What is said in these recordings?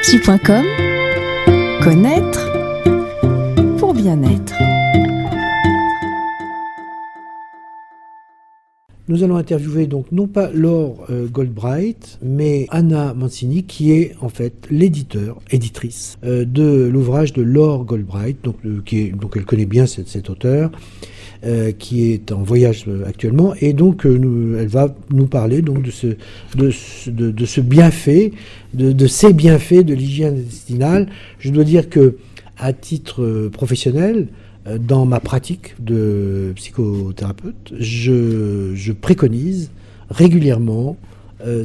Psy.com. Connaître pour bien-être. Nous allons interviewer donc non pas Laure Goldbright, mais Anna Mancini, qui est en fait éditrice de l'ouvrage de Laure Goldbright, donc elle connaît bien cet auteur, qui est en voyage actuellement, et donc elle va nous parler donc de ce bienfait, de ces bienfaits de l'hygiène intestinale. Je dois dire que à titre professionnel, dans ma pratique de psychothérapeute, je préconise régulièrement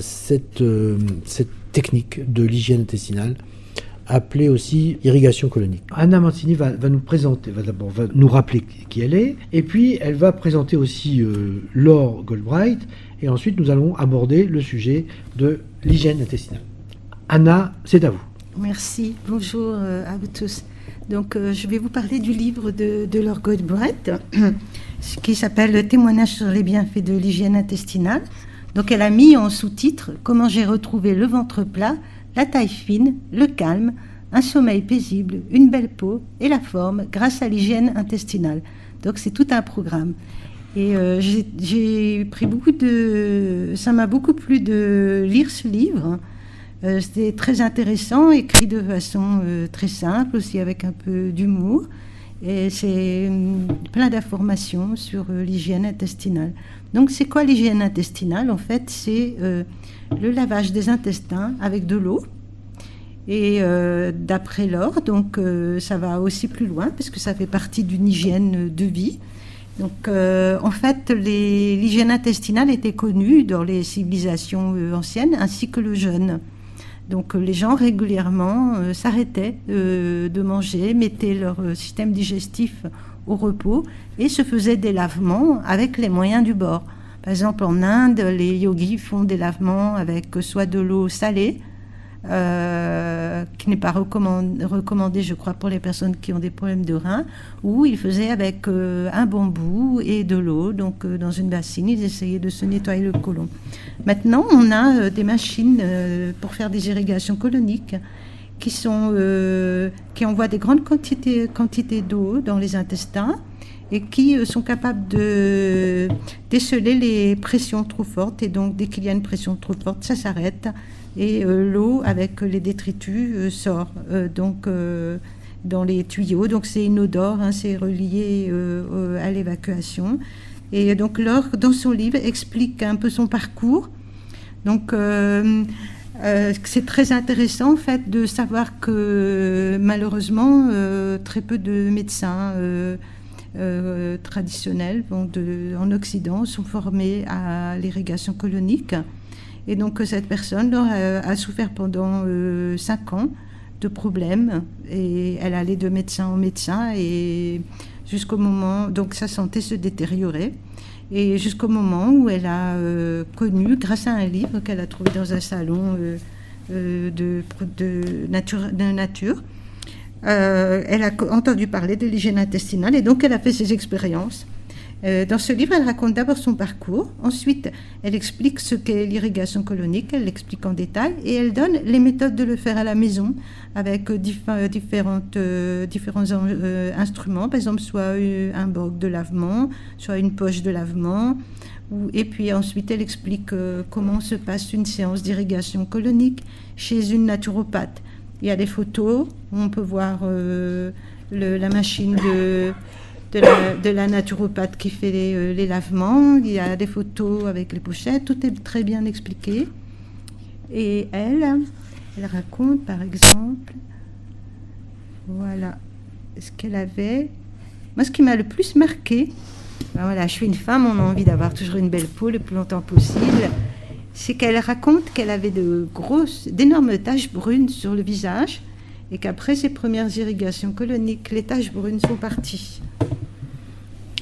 cette technique de l'hygiène intestinale, appelée aussi irrigation colonique. Anna Mancini va nous présenter, va nous rappeler qui elle est, et puis elle va présenter aussi Laure Goldbright, et ensuite nous allons aborder le sujet de l'hygiène intestinale. Anna, c'est à vous. Merci, bonjour à vous tous. Donc, je vais vous parler du livre de Laure Goldbright, qui s'appelle « Témoignage sur les bienfaits de l'hygiène intestinale ». Donc, elle a mis en sous-titre « Comment j'ai retrouvé le ventre plat, la taille fine, le calme, un sommeil paisible, une belle peau et la forme grâce à l'hygiène intestinale ». Donc, c'est tout un programme. Et j'ai pris ça m'a beaucoup plu de lire ce livre. C'était très intéressant, écrit de façon très simple, aussi avec un peu d'humour. Et c'est plein d'informations sur l'hygiène intestinale. Donc, c'est quoi l'hygiène intestinale ? En fait, c'est le lavage des intestins avec de l'eau. Et d'après Laure, donc ça va aussi plus loin, parce que ça fait partie d'une hygiène de vie. Donc, en fait, l'hygiène intestinale était connue dans les civilisations anciennes, ainsi que le jeûne. Donc les gens régulièrement s'arrêtaient de manger, mettaient leur système digestif au repos et se faisaient des lavements avec les moyens du bord. Par exemple, en Inde, les yogis font des lavements avec soit de l'eau salée, qui n'est pas recommandée, je crois, pour les personnes qui ont des problèmes de reins, ou ils faisaient avec un bambou et de l'eau. Donc dans une bassine, ils essayaient de se nettoyer le côlon. Maintenant, on a des machines pour faire des irrigations coloniques qui envoient des grandes quantités d'eau dans les intestins et qui sont capables de déceler les pressions trop fortes. Et donc, dès qu'il y a une pression trop forte, ça s'arrête. Et l'eau, avec les détritus, sort dans les tuyaux. Donc, c'est inodore, c'est relié à l'évacuation. Et donc, Laure, dans son livre, explique un peu son parcours. Donc, c'est très intéressant, en fait, de savoir que, malheureusement, très peu de médecins traditionnels en Occident sont formés à l'irrigation colonique. Et donc, cette personne a souffert pendant 5 ans de problèmes. Et elle allait de médecin en médecin et jusqu'au moment... Donc, sa santé se détériorait. Et jusqu'au moment où elle a connu, grâce à un livre qu'elle a trouvé dans un salon de nature, elle a entendu parler de l'hygiène intestinale et donc elle a fait ses expériences. Dans ce livre, elle raconte d'abord son parcours, ensuite elle explique ce qu'est l'irrigation colonique, elle l'explique en détail et elle donne les méthodes de le faire à la maison avec différents instruments, par exemple soit un boc de lavement, soit une poche de lavement, et puis ensuite elle explique comment se passe une séance d'irrigation colonique chez une naturopathe. Il y a des photos où on peut voir la machine de la naturopathe qui fait les lavements. Il y a des photos avec les pochettes. Tout est très bien expliqué. Et elle raconte, par exemple, voilà, ce qu'elle avait. Moi, ce qui m'a le plus marqué, ben voilà, je suis une femme, on a envie d'avoir toujours une belle peau le plus longtemps possible. C'est qu'elle raconte qu'elle avait d'énormes taches brunes sur le visage et qu'après ses premières irrigations coloniques, les taches brunes sont parties.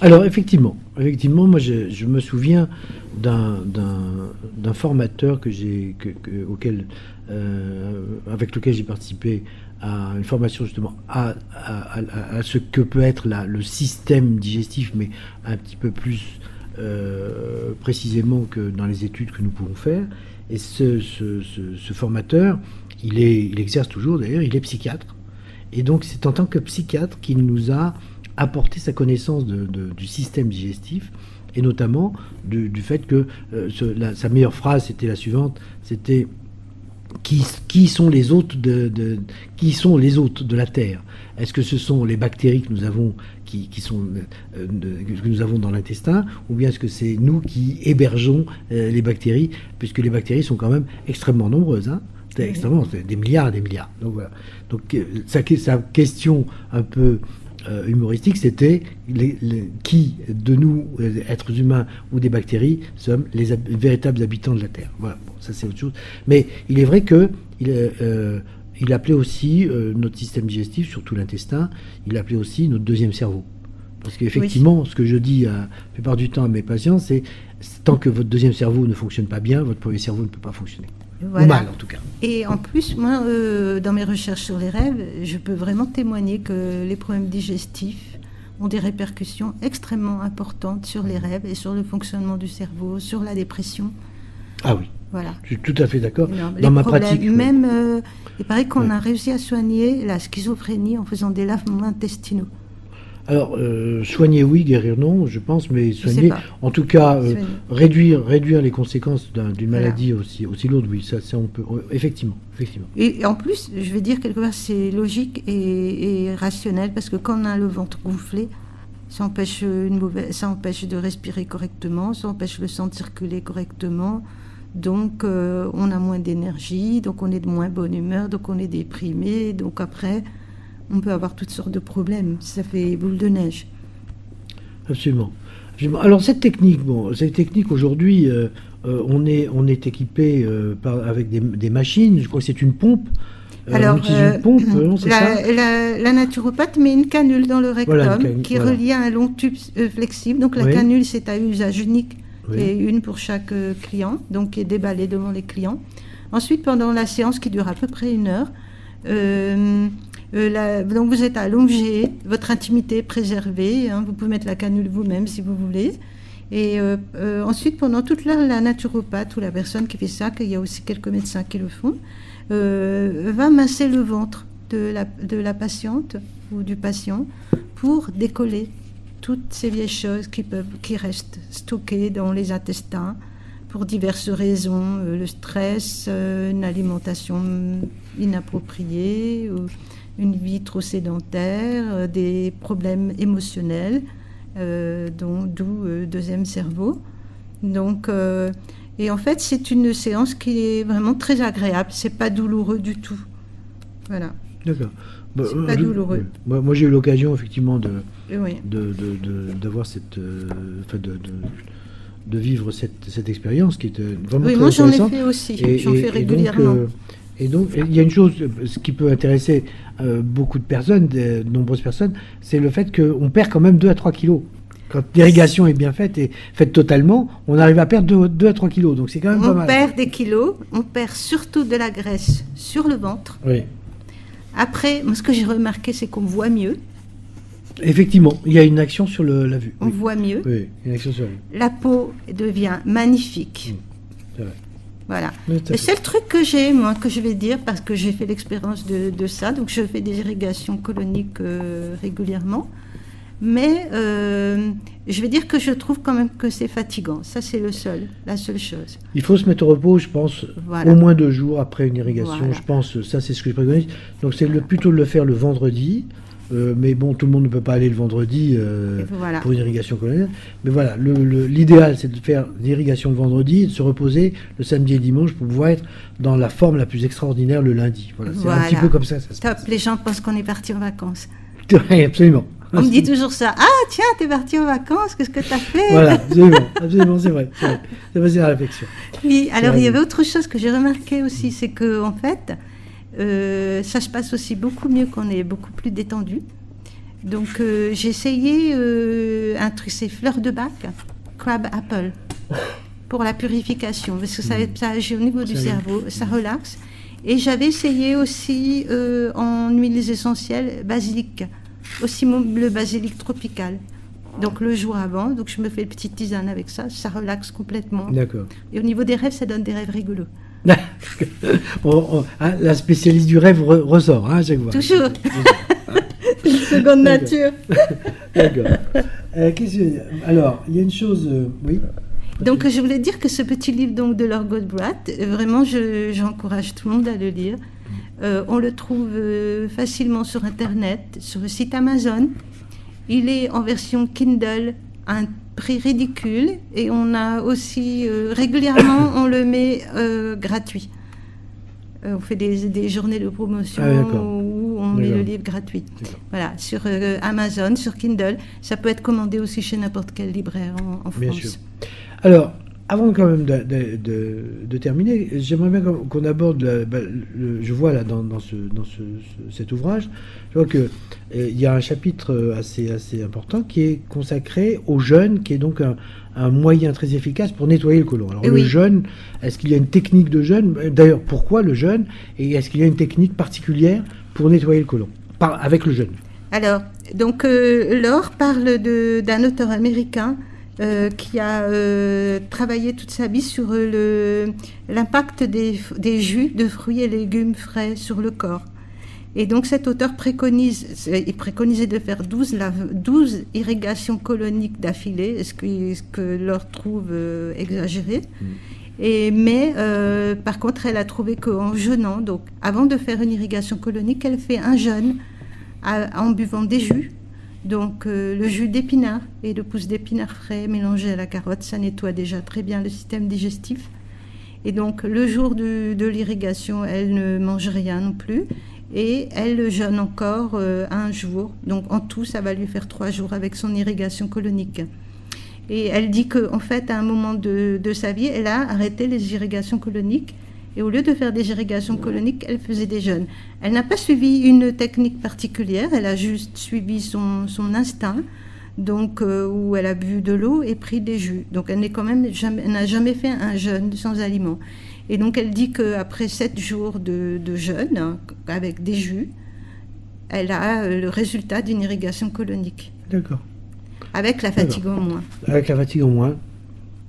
Alors effectivement, moi je me souviens d'un formateur avec lequel j'ai participé à une formation justement à ce que peut être le système digestif, mais un petit peu plus précisément que dans les études que nous pouvons faire. Et ce formateur il exerce toujours d'ailleurs, il est psychiatre. Et donc c'est en tant que psychiatre qu'il nous a apporté sa connaissance du système digestif, et notamment du fait que sa meilleure phrase c'était la suivante, c'était qui sont les hôtes qui sont les hôtes de la Terre? Est-ce que ce sont les bactéries que nous avons que nous avons dans l'intestin, ou bien est-ce que c'est nous qui hébergeons les bactéries, puisque les bactéries sont quand même extrêmement nombreuses, hein? Extrêmement, c'est des milliards et des milliards. Donc voilà. Donc sa question un peu humoristique, c'était qui de nous, êtres humains ou des bactéries, sommes les véritables habitants de la Terre. Voilà, bon, ça c'est autre chose. Mais il est vrai que il appelait aussi notre système digestif, surtout l'intestin, il appelait aussi notre deuxième cerveau. Parce qu'effectivement, ce que je dis la plupart du temps à mes patients, c'est tant que votre deuxième cerveau ne fonctionne pas bien, votre premier cerveau ne peut pas fonctionner. Voilà. Ou mal, en tout cas. Et en plus, moi, dans mes recherches sur les rêves, je peux vraiment témoigner que les problèmes digestifs ont des répercussions extrêmement importantes sur les rêves et sur le fonctionnement du cerveau, sur la dépression. Ah oui. Voilà. Je suis tout à fait d'accord. Dans ma problèmes, pratique. Même, il paraît qu'on a réussi à soigner la schizophrénie en faisant des lavements intestinaux. Alors, soigner oui, guérir non, je pense, mais soigner, en tout cas, réduire les conséquences d'une maladie aussi lourde, oui, ça on peut, effectivement. Et en plus, je vais dire quelque part, c'est logique et rationnel, parce que quand on a le ventre gonflé, ça empêche de respirer correctement, ça empêche le sang de circuler correctement, donc on a moins d'énergie, donc on est de moins bonne humeur, donc on est déprimé, donc après on peut avoir toutes sortes de problèmes, ça fait boule de neige. Absolument. Alors cette technique aujourd'hui, on est équipé avec des machines, je crois que c'est une pompe. Alors, on utilise une pompe, non, c'est ça ? La naturopathe met une canule dans le rectum, voilà, qui est reliée à un long tube flexible. Donc la canule, c'est à usage unique, et une pour chaque client, donc qui est déballée devant les clients. Ensuite, pendant la séance qui dure à peu près 1 heure, donc vous êtes allongé, votre intimité est préservée, hein, vous pouvez mettre la canule vous-même si vous voulez. Et ensuite, pendant toute l'heure, la naturopathe ou la personne qui fait ça, qu'il y a aussi quelques médecins qui le font, va masser le ventre de la patiente ou du patient pour décoller toutes ces vieilles choses qui restent stockées dans les intestins pour diverses raisons, le stress, une alimentation inappropriée, une vie trop sédentaire, des problèmes émotionnels, d'où deuxième cerveau. Donc, et en fait, c'est une séance qui est vraiment très agréable. C'est pas douloureux du tout. Voilà. D'accord. C'est pas douloureux. Oui. Moi, j'ai eu l'occasion effectivement Oui. d'avoir de vivre cette expérience qui était vraiment très moi j'en ai intéressante. fait aussi. J'en fais régulièrement. Et donc, il y a une chose, ce qui peut intéresser beaucoup de personnes, de nombreuses personnes, c'est le fait qu'on perd quand même 2 à 3 kilos. Quand l'irrigation est bien faite et faite totalement, on arrive à perdre 2 à 3 kilos. Donc c'est quand même pas mal. On perd des kilos, on perd surtout de la graisse sur le ventre. Oui. Après, moi, ce que j'ai remarqué, c'est qu'on voit mieux. Effectivement, il y a une action sur la vue. On voit mieux. Oui, une action sur la vue. La peau devient magnifique. C'est vrai. Voilà. Oui, Le seul truc que j'ai, moi, que je vais dire, parce que j'ai fait l'expérience de ça, donc je fais des irrigations coloniques régulièrement, mais je vais dire que je trouve quand même que c'est fatigant. Ça, c'est la seule chose. Il faut se mettre au repos, je pense, au moins 2 jours après une irrigation. Voilà. Je pense, ça c'est ce que je préconise. Donc c'est plutôt de le faire le vendredi. Mais bon, tout le monde ne peut pas aller le vendredi Voilà. pour une irrigation coloniale. Mais voilà, l'idéal, c'est de faire l'irrigation le vendredi et de se reposer le samedi et dimanche pour pouvoir être dans la forme la plus extraordinaire le lundi. Voilà, c'est un petit peu comme ça se Top, passe. les gens pensent qu'on est parti en vacances. Oui, absolument. On me dit toujours ça. Ah, tiens, t'es parti en vacances, qu'est-ce que t'as fait? Voilà, absolument, c'est vrai. C'est facile à la réflexion. Oui, alors il y avait autre chose que j'ai remarqué aussi, c'est que en fait, ça se passe aussi beaucoup mieux quand on est beaucoup plus détendu. Donc j'ai essayé un truc, c'est fleur de bac, crab apple, pour la purification, parce que ça agit au niveau du cerveau, ça relaxe. Et j'avais essayé aussi en huiles essentielles, basilic, aussi le basilic tropical. Donc le jour avant, donc je me fais une petite tisane avec ça, ça relaxe complètement. D'accord. Et au niveau des rêves, ça donne des rêves rigolos. La spécialiste du rêve ressort, à chaque fois. Toujours. Une seconde nature. D'accord. Alors, il y a une chose... oui. Donc, je voulais dire que ce petit livre donc, de Lord Goldblatt, vraiment, j'encourage tout le monde à le lire. On le trouve facilement sur Internet, sur le site Amazon. Il est en version Kindle, à un prix ridicule. Et on a aussi, régulièrement, on le met gratuit. On fait des journées de promotion où on met le livre gratuit. Voilà, sur Amazon, sur Kindle. Ça peut être commandé aussi chez n'importe quel libraire en France. Bien sûr. Alors, avant quand même de terminer, j'aimerais bien qu'on aborde, je vois là dans cet ouvrage, je vois qu'il y a un chapitre assez important qui est consacré au jeûne, qui est donc un moyen très efficace pour nettoyer le côlon. Alors le jeûne, est-ce qu'il y a une technique de jeûne? D'ailleurs, pourquoi le jeûne? Et est-ce qu'il y a une technique particulière pour nettoyer le côlon avec le jeûne? Alors, donc Laure parle d'un auteur américain qui a travaillé toute sa vie sur l'impact des jus de fruits et légumes frais sur le corps. Et donc cet auteur préconisait de faire 12 irrigations coloniques d'affilée, ce que Laure trouve exagéré. Mais par contre, elle a trouvé qu'en jeûnant, donc avant de faire une irrigation colonique, elle fait un jeûne en buvant des jus. Donc le jus d'épinard et de pousses d'épinard frais mélangé à la carotte, ça nettoie déjà très bien le système digestif. Et donc le jour de l'irrigation, elle ne mange rien non plus. Et elle jeûne encore un jour. Donc en tout, ça va lui faire 3 jours avec son irrigation colonique. Et elle dit qu'en fait, à un moment de sa vie, elle a arrêté les irrigations coloniques. Et au lieu de faire des irrigations coloniques, elle faisait des jeûnes. Elle n'a pas suivi une technique particulière, elle a juste suivi son instinct, donc où elle a bu de l'eau et pris des jus. Donc elle n'a jamais fait un jeûne sans aliments. Et donc elle dit qu'après 7 jours de jeûne, avec des jus, elle a le résultat d'une irrigation colonique. D'accord. Avec la fatigue en moins. Avec la fatigue en moins.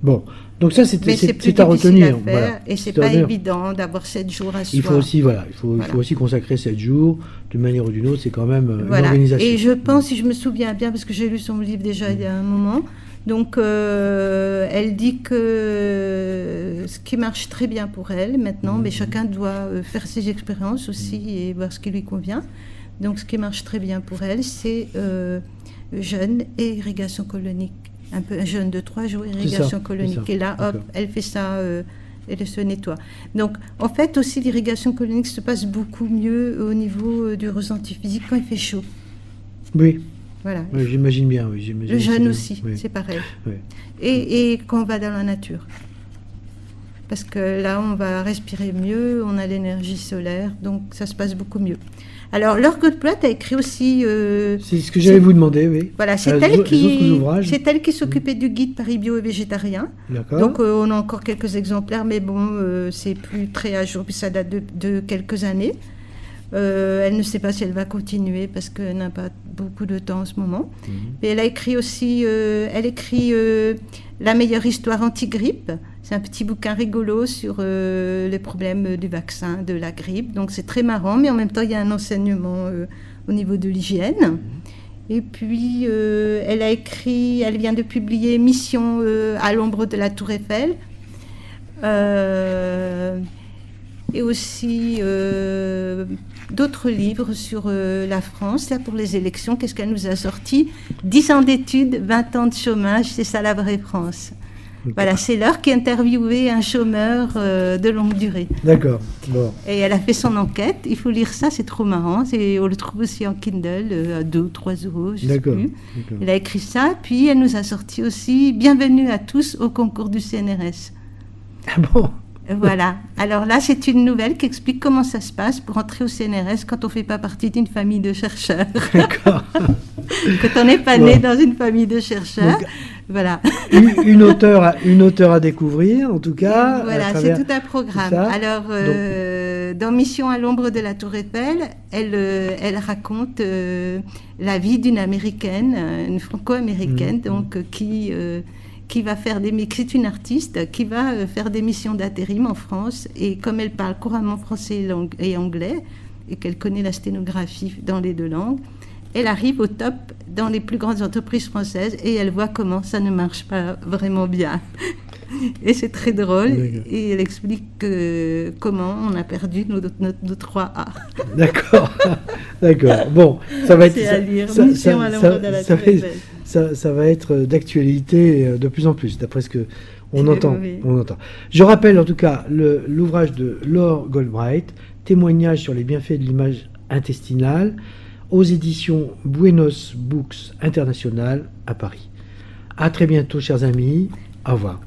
Bon, donc ça c'est à retenir. Voilà. Et c'est pas évident d'avoir 7 jours à soi. Il faut aussi consacrer 7 jours, d'une manière ou d'une autre, c'est quand même une organisation. Et je pense, si je me souviens bien, parce que j'ai lu son livre déjà il y a un moment, donc elle dit que ce qui marche très bien pour elle maintenant, mais chacun doit faire ses expériences aussi et voir ce qui lui convient. Donc ce qui marche très bien pour elle, c'est jeûne et irrigation colonique. Un jeûne de 3 jours, irrigation colonique. Et là, hop, elle fait ça, elle se nettoie. Donc, en fait, aussi, l'irrigation colonique se passe beaucoup mieux au niveau du ressenti physique quand il fait chaud. Oui. Voilà. Oui, j'imagine bien. Le jeûne aussi, c'est pareil. Oui. Et quand on va dans la nature. Parce que là, on va respirer mieux, on a l'énergie solaire, donc ça se passe beaucoup mieux. Alors, Laure Goldblatt a écrit aussi... c'est ce que j'allais vous demander, oui. Voilà, c'est elle qui s'occupait du guide Paris Bio et Végétarien. D'accord. Donc, on a encore quelques exemplaires, mais bon, c'est plus très à jour, puis ça date de quelques années. Elle ne sait pas si elle va continuer, parce qu'elle n'a pas beaucoup de temps en ce moment. Mais elle a écrit aussi... La meilleure histoire anti-grippe. C'est un petit bouquin rigolo sur les problèmes du vaccin, de la grippe. Donc c'est très marrant, mais en même temps, il y a un enseignement au niveau de l'hygiène. Et puis, elle vient de publier Mission à l'ombre de la Tour Eiffel. Et aussi d'autres livres sur la France, là, pour les élections. Qu'est-ce qu'elle nous a sorti? 10 ans d'études, 20 ans de chômage, c'est ça la vraie France. Okay. Voilà, c'est Laure qui a interviewé un chômeur de longue durée. D'accord. Bon. Et elle a fait son enquête. Il faut lire ça, c'est trop marrant. On le trouve aussi en Kindle, à 2 ou 3 euros, je ne sais plus. D'accord. Elle a écrit ça, puis elle nous a sorti aussi « Bienvenue à tous au concours du CNRS ». Ah bon? Voilà. Alors là, c'est une nouvelle qui explique comment ça se passe pour entrer au CNRS quand on ne fait pas partie d'une famille de chercheurs. D'accord. Quand on n'est pas né dans une famille de chercheurs. Donc, voilà. Une auteure à découvrir, en tout cas. Voilà, c'est tout un programme. Alors, dans Mission à l'ombre de la Tour Eiffel, elle raconte la vie d'une Américaine, une franco-américaine, donc qui qui va faire c'est une artiste qui va faire des missions d'intérim en France. Et comme elle parle couramment français et anglais, et qu'elle connaît la sténographie dans les 2 langues, elle arrive au top dans les plus grandes entreprises françaises et elle voit comment ça ne marche pas vraiment bien. Et c'est très drôle. D'accord. Et elle explique comment on a perdu nos 3 A. D'accord, d'accord. Bon, ça va être... C'est à lire. ça- Mission ça- à ça- l'ombre de la ça Tour va- Eiffel. ça va être d'actualité de plus en plus, d'après ce que on Oui, entend. oui. On entend. Je rappelle en tout cas l'ouvrage de Laure Goldbright, Témoignages sur les bienfaits de l'image intestinale, aux éditions Buenos Books International à Paris. À très bientôt, chers amis. Au revoir.